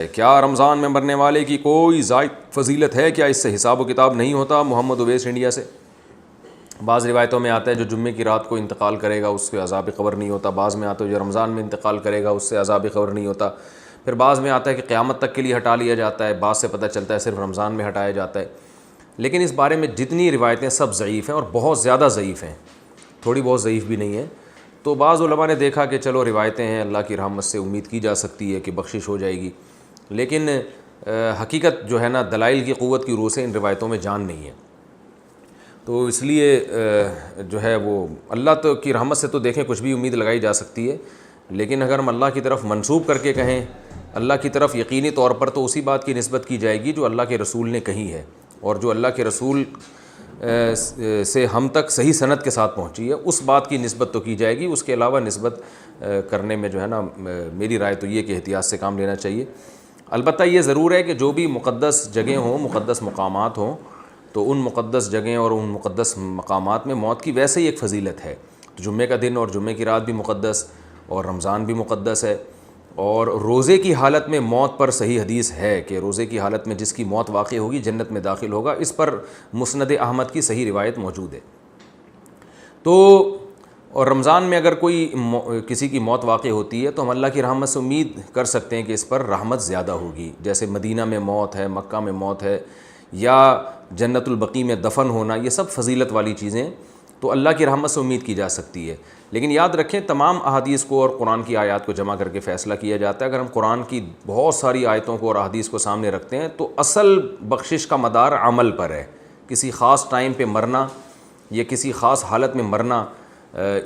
کیا رمضان میں مرنے والے کی کوئی زائد فضیلت ہے؟ کیا اس سے حساب و کتاب نہیں ہوتا؟ محمد اویس انڈیا سے۔ بعض روایتوں میں آتا ہے جو جمعے کی رات کو انتقال کرے گا اس کے عذاب قبر نہیں ہوتا، بعض میں آتا ہے جو رمضان میں انتقال کرے گا اس سے عذاب قبر نہیں ہوتا، پھر بعض میں آتا ہے کہ قیامت تک کے لیے ہٹا لیا جاتا ہے، بعض سے پتہ چلتا ہے صرف رمضان میں ہٹایا جاتا ہے۔ لیکن اس بارے میں جتنی روایتیں سب ضعیف ہیں اور بہت زیادہ ضعیف ہیں، تھوڑی بہت ضعیف بھی نہیں ہیں۔ تو بعض علماء نے دیکھا کہ چلو روایتیں ہیں، اللہ کی رحمت سے امید کی جا سکتی ہے کہ بخشش ہو جائے گی، لیکن حقیقت جو ہے نا دلائل کی قوت کی روح سے ان روایتوں میں جان نہیں ہے۔ تو اس لیے جو ہے وہ اللہ تو کی رحمت سے تو دیکھیں کچھ بھی امید لگائی جا سکتی ہے، لیکن اگر ہم اللہ کی طرف منسوب کر کے کہیں اللہ کی طرف یقینی طور پر تو اسی بات کی نسبت کی جائے گی جو اللہ کے رسول نے کہی ہے، اور جو اللہ کے رسول سے ہم تک صحیح سند کے ساتھ پہنچی ہے اس بات کی نسبت تو کی جائے گی۔ اس کے علاوہ نسبت کرنے میں جو ہے نا میری رائے تو یہ کہ احتیاط سے کام لینا چاہیے۔ البتہ یہ ضرور ہے کہ جو بھی مقدس جگہیں ہوں، مقدس مقامات ہوں، تو ان مقدس جگہیں اور ان مقدس مقامات میں موت کی ویسے ہی ایک فضیلت ہے۔ تو جمعے کا دن اور جمعے کی رات بھی مقدس، اور رمضان بھی مقدس ہے، اور روزے کی حالت میں موت پر صحیح حدیث ہے کہ روزے کی حالت میں جس کی موت واقع ہوگی جنت میں داخل ہوگا، اس پر مسند احمد کی صحیح روایت موجود ہے۔ تو اور رمضان میں اگر کوئی کسی کی موت واقع ہوتی ہے تو ہم اللہ کی رحمت سے امید کر سکتے ہیں کہ اس پر رحمت زیادہ ہوگی، جیسے مدینہ میں موت ہے، مکہ میں موت ہے، یا جنت البقیع میں دفن ہونا، یہ سب فضیلت والی چیزیں تو اللہ کی رحمت سے امید کی جا سکتی ہے۔ لیکن یاد رکھیں تمام احادیث کو اور قرآن کی آیات کو جمع کر کے فیصلہ کیا جاتا ہے۔ اگر ہم قرآن کی بہت ساری آیتوں کو اور احادیث کو سامنے رکھتے ہیں تو اصل بخشش کا مدار عمل پر ہے، کسی خاص ٹائم پہ مرنا یا کسی خاص حالت میں مرنا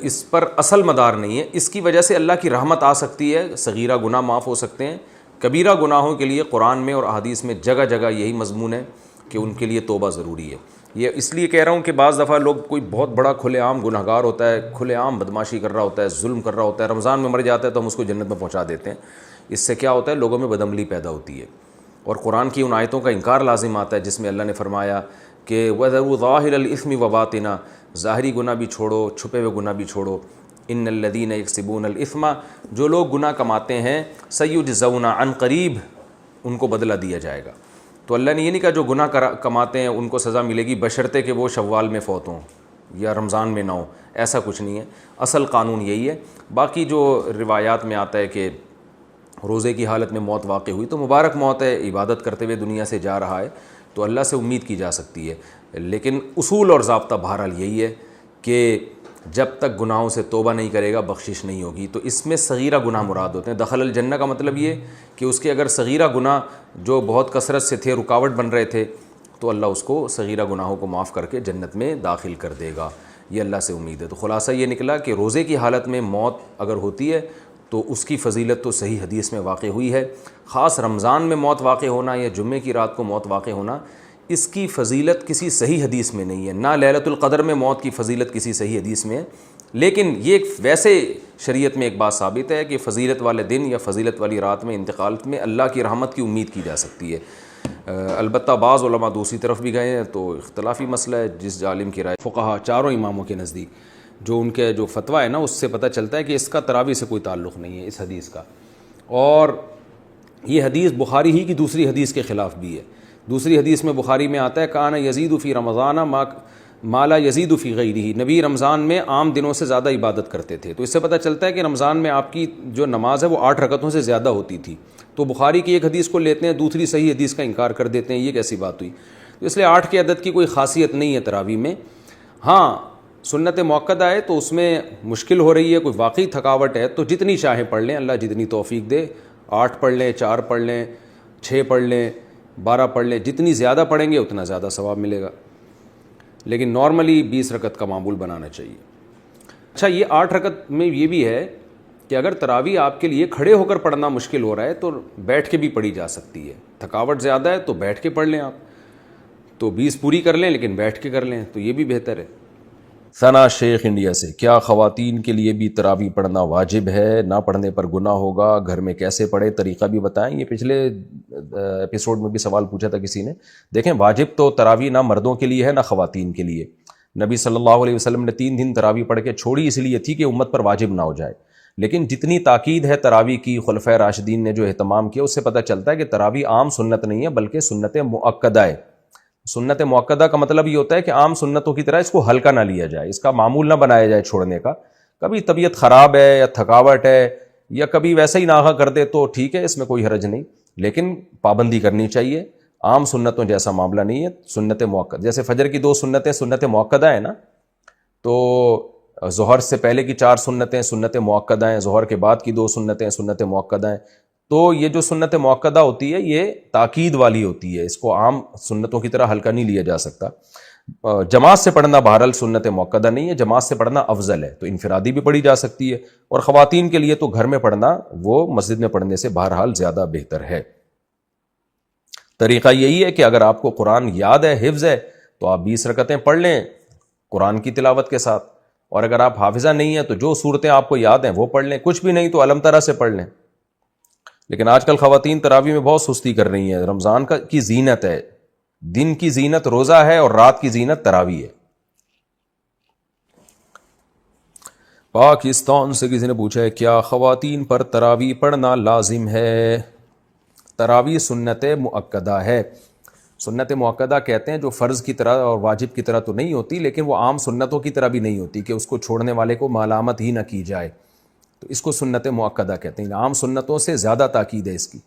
اس پر اصل مدار نہیں ہے۔ اس کی وجہ سے اللہ کی رحمت آ سکتی ہے، صغیرہ گناہ معاف ہو سکتے ہیں، کبیرہ گناہوں کے لیے قرآن میں اور احادیث میں جگہ جگہ یہی مضمون ہے کہ ان کے لیے توبہ ضروری ہے۔ یہ اس لیے کہہ رہا ہوں کہ بعض دفعہ لوگ کوئی بہت بڑا کھلے عام گناہ گار ہوتا ہے، کھلے عام بدماشی کر رہا ہوتا ہے، ظلم کر رہا ہوتا ہے، رمضان میں مر جاتا ہے تو ہم اس کو جنت میں پہنچا دیتے ہیں۔ اس سے کیا ہوتا ہے؟ لوگوں میں بدعملی پیدا ہوتی ہے، اور قرآن کی ان آیتوں کا انکار لازم آتا ہے جس میں اللہ نے فرمایا کہ وَذَرُوا ظَاهِرَ الْإِثْمِ وَبَاطِنَهُ، ظاہری گناہ بھی چھوڑو، چھپے ہوئے گناہ بھی چھوڑو۔ ان الذین یکسبون الاثم، جو لوگ گناہ کماتے ہیں، سیجزون، عن قریب ان کو بدلہ دیا جائے گا۔ تو اللہ نے یہ نہیں کہا جو گناہ کماتے ہیں ان کو سزا ملے گی بشرطے کہ وہ شوال میں فوت ہوں یا رمضان میں نہ ہوں، ایسا کچھ نہیں ہے۔ اصل قانون یہی ہے۔ باقی جو روایات میں آتا ہے کہ روزے کی حالت میں موت واقع ہوئی تو مبارک موت ہے، عبادت کرتے ہوئے دنیا سے جا رہا ہے تو اللہ سے امید کی جا سکتی ہے، لیکن اصول اور ضابطہ بہرحال یہی ہے کہ جب تک گناہوں سے توبہ نہیں کرے گا بخشش نہیں ہوگی۔ تو اس میں صغیرہ گناہ مراد ہوتے ہیں۔ دخل الجنہ کا مطلب یہ کہ اس کے اگر صغیرہ گناہ جو بہت کثرت سے تھے، رکاوٹ بن رہے تھے، تو اللہ اس کو صغیرہ گناہوں کو معاف کر کے جنت میں داخل کر دے گا، یہ اللہ سے امید ہے۔ تو خلاصہ یہ نکلا کہ روزے کی حالت میں موت اگر ہوتی ہے تو اس کی فضیلت تو صحیح حدیث میں واقع ہوئی ہے۔ خاص رمضان میں موت واقع ہونا یا جمعے کی رات کو موت واقع ہونا، اس کی فضیلت کسی صحیح حدیث میں نہیں ہے، نہ لیلۃ القدر میں موت کی فضیلت کسی صحیح حدیث میں ہے۔ لیکن یہ ویسے شریعت میں ایک بات ثابت ہے کہ فضیلت والے دن یا فضیلت والی رات میں انتقال میں اللہ کی رحمت کی امید کی جا سکتی ہے۔ البتہ بعض علماء دوسری طرف بھی گئے ہیں تو اختلافی مسئلہ ہے، جس عالم کی رائے فقہا چاروں اماموں کے نزدیک جو ان کے جو فتویٰ ہے نا اس سے پتہ چلتا ہے کہ اس کا تراویح سے کوئی تعلق نہیں ہے اس حدیث کا، اور یہ حدیث بخاری ہی کی دوسری حدیث کے خلاف بھی ہے۔ دوسری حدیث میں بخاری میں آتا ہے کان یزید فی رمضان ما لا یزید فی غیرہ، نبی رمضان میں عام دنوں سے زیادہ عبادت کرتے تھے۔ تو اس سے پتہ چلتا ہے کہ رمضان میں آپ کی جو نماز ہے وہ 8 رکعتوں سے زیادہ ہوتی تھی۔ تو بخاری کی ایک حدیث کو لیتے ہیں، دوسری صحیح حدیث کا انکار کر دیتے ہیں، یہ کیسی بات ہوئی؟ تو اس لیے 8 کے عدد کی کوئی خاصیت نہیں ہے تراویح میں۔ ہاں سنت موقدہ ہے تو اس میں مشکل ہو رہی ہے، کوئی واقعی تھکاوٹ ہے تو جتنی چاہیں پڑھ لیں، اللہ جتنی توفیق دے، 8 پڑھ لیں، 4 پڑھ لیں، 6 پڑھ لیں، 12 پڑھ لیں، جتنی زیادہ پڑھیں گے اتنا زیادہ ثواب ملے گا، لیکن نارملی 20 رکعت کا معمول بنانا چاہیے۔ اچھا یہ 8 رکعت میں یہ بھی ہے کہ اگر تراویح آپ کے لیے کھڑے ہو کر پڑھنا مشکل ہو رہا ہے تو بیٹھ کے بھی پڑھی جا سکتی ہے، تھکاوٹ زیادہ ہے تو بیٹھ کے پڑھ لیں آپ، تو 20 پوری کر لیں لیکن بیٹھ کے کر لیں تو یہ بھی بہتر ہے۔ ثنا شیخ انڈیا سے، کیا خواتین کے لیے بھی تراویح پڑھنا واجب ہے؟ نہ پڑھنے پر گناہ ہوگا؟ گھر میں کیسے پڑھے؟ طریقہ بھی بتائیں۔ یہ پچھلے ایپیسوڈ میں بھی سوال پوچھا تھا کسی نے۔ دیکھیں واجب تو تراویح نہ مردوں کے لیے ہے نہ خواتین کے لیے۔ نبی صلی اللہ علیہ وسلم نے 3 دن تراویح پڑھ کے چھوڑی اس لیے تھی کہ امت پر واجب نہ ہو جائے، لیکن جتنی تاکید ہے تراویح کی، خلفۂ راشدین نے جو اہتمام کیا، اس سے پتہ چلتا ہے کہ تراویح عام سنت نہیں ہے بلکہ سنت مؤکدہ ہے۔ سنت مؤکدہ کا مطلب یہ ہوتا ہے کہ عام سنتوں کی طرح اس کو ہلکا نہ لیا جائے، اس کا معمول نہ بنایا جائے چھوڑنے کا۔ کبھی طبیعت خراب ہے یا تھکاوٹ ہے یا کبھی ویسے ہی ناغہ کر دے تو ٹھیک ہے، اس میں کوئی حرج نہیں، لیکن پابندی کرنی چاہیے۔ عام سنتوں جیسا معاملہ نہیں ہے سنت مؤکد، جیسے فجر کی 2 سنتیں سنت مؤکدہ ہیں نا، تو ظہر سے پہلے کی 4 سنتیں سنت مؤکدہ ہیں، ظہر کے بعد کی 2 سنتیں سنت مؤکدہ ہیں۔ تو یہ جو سنت مؤکدہ ہوتی ہے یہ تاکید والی ہوتی ہے، اس کو عام سنتوں کی طرح ہلکا نہیں لیا جا سکتا۔ جماعت سے پڑھنا بہرحال سنت مؤکدہ نہیں ہے، جماعت سے پڑھنا افضل ہے، تو انفرادی بھی پڑھی جا سکتی ہے، اور خواتین کے لیے تو گھر میں پڑھنا وہ مسجد میں پڑھنے سے بہرحال زیادہ بہتر ہے۔ طریقہ یہی ہے کہ اگر آپ کو قرآن یاد ہے، حفظ ہے، تو آپ 20 رکعتیں پڑھ لیں قرآن کی تلاوت کے ساتھ، اور اگر آپ حافظہ نہیں ہیں تو جو صورتیں آپ کو یاد ہیں وہ پڑھ لیں، کچھ بھی نہیں تو علم ترا سے پڑھ لیں۔ لیکن آج کل خواتین تراویح میں بہت سستی کر رہی ہیں۔ رمضان کی زینت ہے، دن کی زینت روزہ ہے اور رات کی زینت تراویح ہے۔ پاکستان سے کسی نے پوچھا ہے کیا خواتین پر تراویح پڑھنا لازم ہے؟ تراویح سنت مؤکدہ ہے۔ سنت مؤکدہ کہتے ہیں جو فرض کی طرح اور واجب کی طرح تو نہیں ہوتی، لیکن وہ عام سنتوں کی طرح بھی نہیں ہوتی کہ اس کو چھوڑنے والے کو ملامت ہی نہ کی جائے، تو اس کو سنت مؤکدہ کہتے ہیں۔ عام سنتوں سے زیادہ تاکید ہے اس کی،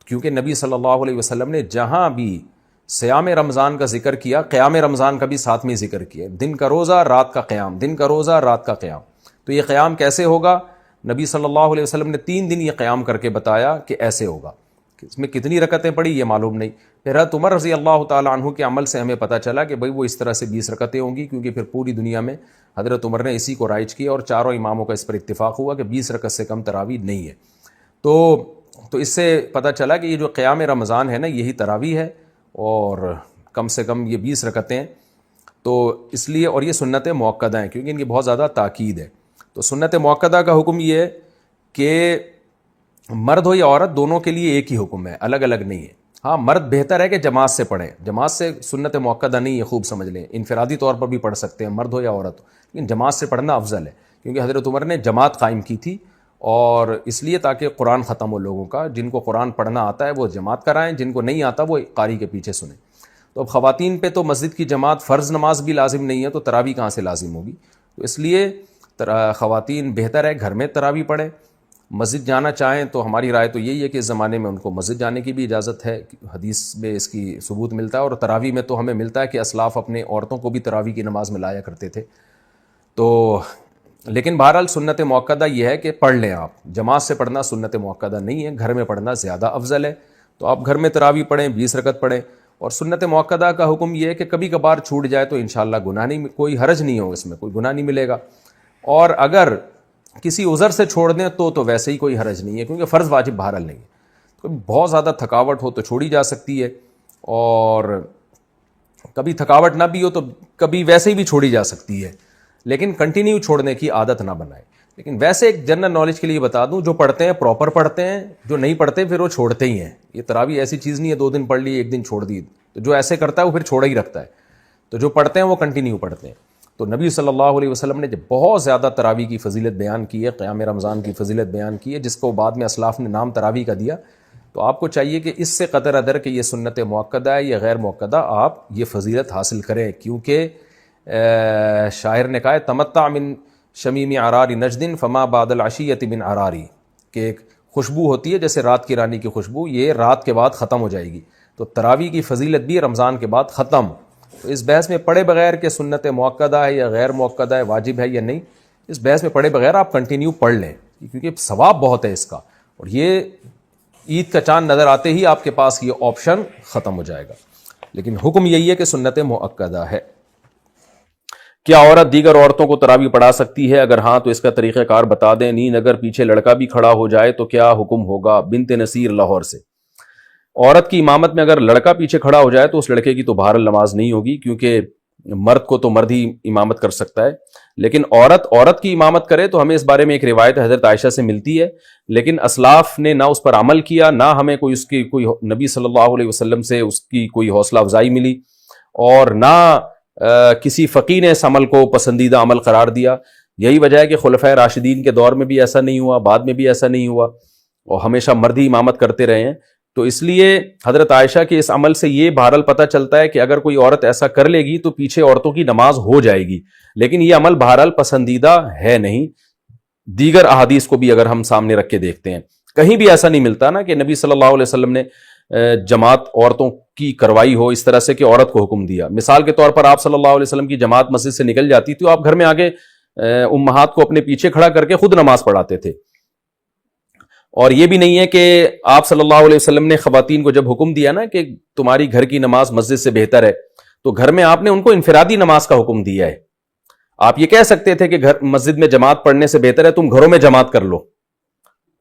کیونکہ نبی صلی اللہ علیہ وسلم نے جہاں بھی صیام رمضان کا ذکر کیا، قیام رمضان کا بھی ساتھ میں ذکر کیا، دن کا روزہ رات کا قیام، دن کا روزہ رات کا قیام۔ تو یہ قیام کیسے ہوگا؟ نبی صلی اللہ علیہ وسلم نے 3 دن یہ قیام کر کے بتایا کہ ایسے ہوگا۔ اس میں کتنی رکعتیں پڑھی یہ معلوم نہیں۔ پھر حضرت عمر رضی اللہ تعالیٰ عنہ کے عمل سے ہمیں پتہ چلا کہ بھئی وہ اس طرح سے 20 رکعتیں ہوں گی، کیونکہ پھر پوری دنیا میں حضرت عمر نے اسی کو رائج کیا اور چاروں اماموں کا اس پر اتفاق ہوا کہ 20 رکعت سے کم تراویح نہیں ہے۔ تو اس سے پتہ چلا کہ یہ جو قیام رمضان ہے نا یہی تراویح ہے، اور کم سے کم یہ 20 رکعتیں، تو اس لیے، اور یہ سنت مؤکدہ ہیں کیونکہ ان کی بہت زیادہ تاکید ہے۔ تو سنت مؤکدہ کا حکم یہ ہے کہ مرد ہو یا عورت دونوں کے لیے ایک ہی حکم ہے، الگ الگ نہیں ہے۔ ہاں مرد بہتر ہے کہ جماعت سے پڑھیں، جماعت سے سنت مؤکدہ نہیں ہے، خوب سمجھ لیں، انفرادی طور پر بھی پڑھ سکتے ہیں مرد ہو یا عورت ہو، لیکن جماعت سے پڑھنا افضل ہے، کیونکہ حضرت عمر نے جماعت قائم کی تھی، اور اس لیے تاکہ قرآن ختم ہو لوگوں کا، جن کو قرآن پڑھنا آتا ہے وہ جماعت کرائیں، جن کو نہیں آتا وہ قاری کے پیچھے سنیں۔ تو اب خواتین پہ تو مسجد کی جماعت فرض نماز بھی لازم نہیں ہے، تو تراویح کہاں سے لازم ہوگی؟ تو اس لیے خواتین بہتر ہے گھر میں تراویح پڑھیں۔ مسجد جانا چاہیں تو ہماری رائے تو یہی ہے کہ اس زمانے میں ان کو مسجد جانے کی بھی اجازت ہے، حدیث میں اس کی ثبوت ملتا ہے، اور تراویح میں تو ہمیں ملتا ہے کہ اسلاف اپنے عورتوں کو بھی تراویح کی نماز میں لایا کرتے تھے۔ تو لیکن بہرحال سنت مؤکدہ یہ ہے کہ پڑھ لیں آپ، جماعت سے پڑھنا سنت مؤکدہ نہیں ہے، گھر میں پڑھنا زیادہ افضل ہے۔ تو آپ گھر میں تراویح پڑھیں، 20 رکعت پڑھیں، اور سنت مؤکدہ کا حکم یہ ہے کہ کبھی کبھار چھوٹ جائے تو انشاءاللہ گناہ نہیں، کوئی حرج نہیں ہو، اس میں کوئی گناہ نہیں ملے گا، اور اگر کسی عذر سے چھوڑ دیں تو ویسے ہی کوئی حرج نہیں ہے، کیونکہ فرض واجب بہرحال نہیں ہے۔ تو بہت زیادہ تھکاوٹ ہو تو چھوڑی جا سکتی ہے، اور کبھی تھکاوٹ نہ بھی ہو تو کبھی ویسے ہی بھی چھوڑی جا سکتی ہے، لیکن کنٹینیو چھوڑنے کی عادت نہ بنائے۔ لیکن ویسے ایک جنرل نالج کے لیے بتا دوں، جو پڑھتے ہیں پراپر پڑھتے ہیں، جو نہیں پڑھتے پھر وہ چھوڑتے ہی ہیں۔ یہ تراویح ایسی چیز نہیں ہے 2 دن پڑھ لی 1 دن چھوڑ دی، تو جو ایسے کرتا ہے وہ پھر چھوڑا ہی رکھتا ہے۔ تو جو پڑھتے ہیں وہ کنٹینیو پڑھتے ہیں۔ تو نبی صلی اللہ علیہ وسلم نے جب بہت زیادہ تراویح کی فضیلت بیان کی ہے، قیام رمضان کی فضیلت بیان کی ہے، جس کو بعد میں اسلاف نے نام تراویح کا دیا، تو آپ کو چاہیے کہ اس سے قدر ادر کہ یہ سنت مؤکدہ ہے یا غیر مؤکدہ، آپ یہ فضیلت حاصل کریں، کیونکہ شاعر نے کہا ہے تمتع من شمیم عرار نجد فما بعد العشیۃ من عراری، کہ ایک خوشبو ہوتی ہے جیسے رات کی رانی کی خوشبو، یہ رات کے بعد ختم ہو جائے گی۔ تو تراویح کی فضیلت بھی رمضان کے بعد ختم۔ تو اس بحث میں پڑھے بغیر کہ سنت مؤکدہ ہے یا غیر مؤکدہ ہے، واجب ہے یا نہیں، اس بحث میں پڑھے بغیر آپ کنٹینیو پڑھ لیں، کیونکہ ثواب بہت ہے اس کا، اور یہ عید کا چاند نظر آتے ہی آپ کے پاس یہ آپشن ختم ہو جائے گا۔ لیکن حکم یہی ہے کہ سنت مؤکدہ ہے۔ کیا عورت دیگر عورتوں کو تراویح پڑھا سکتی ہے؟ اگر ہاں تو اس کا طریقہ کار بتا دیں۔ نیند اگر پیچھے لڑکا بھی کھڑا ہو جائے تو کیا حکم ہوگا؟ بنت نصیر لاہور سے۔ عورت کی امامت میں اگر لڑکا پیچھے کھڑا ہو جائے تو اس لڑکے کی تو بہرحال نماز نہیں ہوگی، کیونکہ مرد کو تو مرد ہی امامت کر سکتا ہے، لیکن عورت کی امامت کرے تو ہمیں اس بارے میں ایک روایت حضرت عائشہ سے ملتی ہے، لیکن اسلاف نے نہ اس پر عمل کیا، نہ ہمیں کوئی اس کی کوئی نبی صلی اللہ علیہ وسلم سے اس کی کوئی حوصلہ افزائی ملی، اور نہ کسی فقیہ نے اس عمل کو پسندیدہ عمل قرار دیا۔ یہی وجہ ہے کہ خلفائے راشدین کے دور میں بھی ایسا نہیں ہوا، بعد میں بھی ایسا نہیں ہوا، اور ہمیشہ مرد ہی امامت کرتے رہے ہیں۔ تو اس لیے حضرت عائشہ کے اس عمل سے یہ بہرحال پتہ چلتا ہے کہ اگر کوئی عورت ایسا کر لے گی تو پیچھے عورتوں کی نماز ہو جائے گی، لیکن یہ عمل بہرحال پسندیدہ ہے نہیں۔ دیگر احادیث کو بھی اگر ہم سامنے رکھ کے دیکھتے ہیں، کہیں بھی ایسا نہیں ملتا نا کہ نبی صلی اللہ علیہ وسلم نے جماعت عورتوں کی کروائی ہو اس طرح سے کہ عورت کو حکم دیا۔ مثال کے طور پر آپ صلی اللہ علیہ وسلم کی جماعت مسجد سے نکل جاتی تھی، آپ گھر میں آگے امہات کو اپنے پیچھے کھڑا کر کے خود نماز پڑھاتے تھے۔ اور یہ بھی نہیں ہے کہ آپ صلی اللہ علیہ وسلم نے خواتین کو جب حکم دیا نا کہ تمہاری گھر کی نماز مسجد سے بہتر ہے، تو گھر میں آپ نے ان کو انفرادی نماز کا حکم دیا ہے۔ آپ یہ کہہ سکتے تھے کہ گھر مسجد میں جماعت پڑھنے سے بہتر ہے تم گھروں میں جماعت کر لو،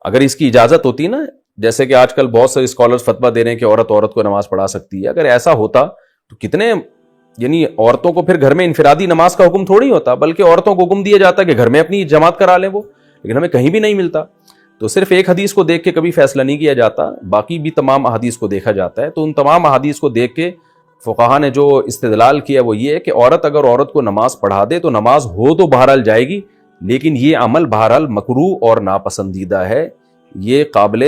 اگر اس کی اجازت ہوتی نا، جیسے کہ آج کل بہت سے اسکالرز فتویٰ دے رہے ہیں کہ عورت کو نماز پڑھا سکتی ہے۔ اگر ایسا ہوتا تو کتنے، یعنی عورتوں کو پھر گھر میں انفرادی نماز کا حکم تھوڑی ہوتا، بلکہ عورتوں کو حکم دیا جاتا کہ گھر میں اپنی جماعت کرا لیں وہ، لیکن ہمیں کہیں بھی نہیں ملتا۔ تو صرف ایک حدیث کو دیکھ کے کبھی فیصلہ نہیں کیا جاتا، باقی بھی تمام احادیث کو دیکھا جاتا ہے۔ تو ان تمام احادیث کو دیکھ کے فقہاء نے جو استدلال کیا وہ یہ ہے کہ اگر عورت کو نماز پڑھا دے تو نماز ہو تو بہرحال جائے گی، لیکن یہ عمل بہرحال مکروہ اور ناپسندیدہ ہے، یہ قابل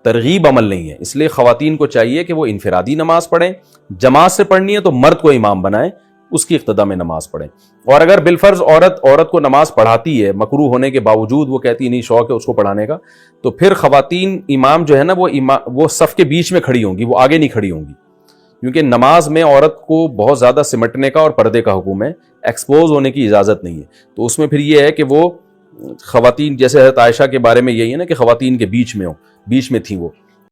ترغیب عمل نہیں ہے۔ اس لیے خواتین کو چاہیے کہ وہ انفرادی نماز پڑھیں، جماعت سے پڑھنی ہے تو مرد کو امام بنائیں، اس کی اقتداء میں نماز پڑھیں۔ اور اگر بالفرض عورت کو نماز پڑھاتی ہے، مکروہ ہونے کے باوجود وہ کہتی نہیں شوق ہے اس کو پڑھانے کا، تو پھر خواتین امام جو ہے نا وہ صف کے بیچ میں کھڑی ہوں گی، وہ آگے نہیں کھڑی ہوں گی، کیونکہ نماز میں عورت کو بہت زیادہ سمٹنے کا اور پردے کا حکم ہے، ایکسپوز ہونے کی اجازت نہیں ہے۔ تو اس میں پھر یہ ہے کہ وہ خواتین، جیسے حضرت عائشہ کے بارے میں یہی ہے نا کہ خواتین کے بیچ میں ہو، بیچ میں تھیں وہ،